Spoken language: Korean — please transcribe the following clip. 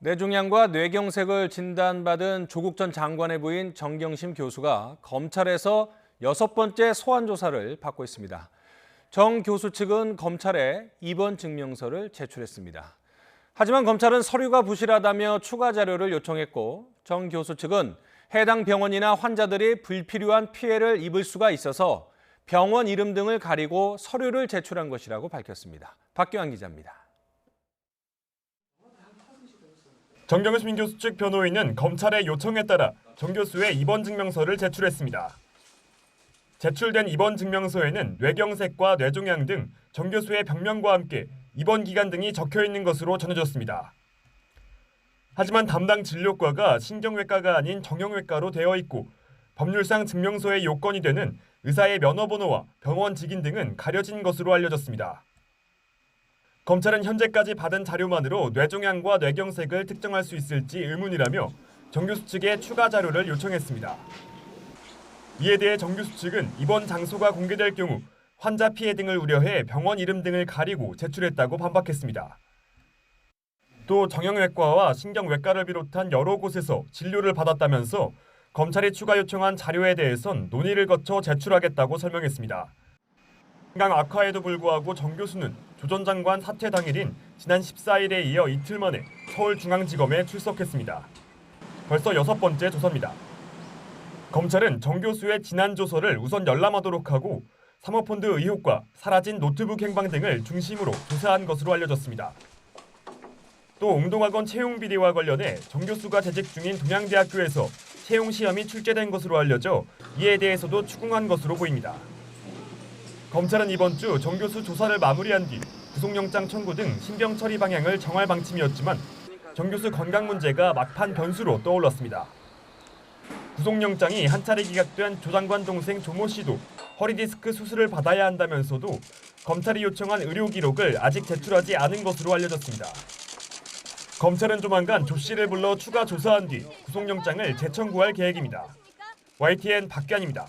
뇌종양과 뇌경색을 진단받은 조국 전 장관의 부인 정경심 교수가 검찰에서 6번째 소환 조사를 받고 있습니다. 정 교수 측은 검찰에 입원 증명서를 제출했습니다. 하지만 검찰은 서류가 부실하다며 추가 자료를 요청했고, 정 교수 측은 해당 병원이나 환자들이 불필요한 피해를 입을 수가 있어서 병원 이름 등을 가리고 서류를 제출한 것이라고 밝혔습니다. 박규환 기자입니다. 정경심 교수 측 변호인은 검찰의 요청에 따라 정 교수의 입원 증명서를 제출했습니다. 제출된 입원 증명서에는 뇌경색과 뇌종양 등 정 교수의 병명과 함께 입원 기간 등이 적혀 있는 것으로 전해졌습니다. 하지만 담당 진료과가 신경외과가 아닌 정형외과로 되어 있고 법률상 증명서의 요건이 되는 의사의 면허번호와 병원 직인 등은 가려진 것으로 알려졌습니다. 검찰은 현재까지 받은 자료만으로 뇌종양과 뇌경색을 특정할 수 있을지 의문이라며 정 교수 측에 추가 자료를 요청했습니다. 이에 대해 정 교수 측은 입원 장소가 공개될 경우 환자 피해 등을 우려해 병원 이름 등을 가리고 제출했다고 반박했습니다. 또 정형외과와 신경외과를 비롯한 여러 곳에서 진료를 받았다면서 검찰이 추가 요청한 자료에 대해선 논의를 거쳐 제출하겠다고 설명했습니다. 건강 악화에도 불구하고 정 교수는 조 전 장관 사퇴 당일인 지난 14일에 이어 이틀 만에 서울중앙지검에 출석했습니다. 벌써 6번째 조사입니다. 검찰은 정 교수의 지난 조서를 우선 열람하도록 하고 사모펀드 의혹과 사라진 노트북 행방 등을 중심으로 조사한 것으로 알려졌습니다. 또 웅동학원 채용 비리와 관련해 정 교수가 재직 중인 동양대학교에서 채용 시험이 출제된 것으로 알려져 이에 대해서도 추궁한 것으로 보입니다. 검찰은 이번 주 정 교수 조사를 마무리한 뒤 구속영장 청구 등 신병 처리 방향을 정할 방침이었지만 정 교수 건강 문제가 막판 변수로 떠올랐습니다. 구속영장이 한 차례 기각된 조 장관 동생 조모 씨도 허리디스크 수술을 받아야 한다면서도 검찰이 요청한 의료 기록을 아직 제출하지 않은 것으로 알려졌습니다. 검찰은 조만간 조 씨를 불러 추가 조사한 뒤 구속영장을 재청구할 계획입니다. YTN 박규환입니다.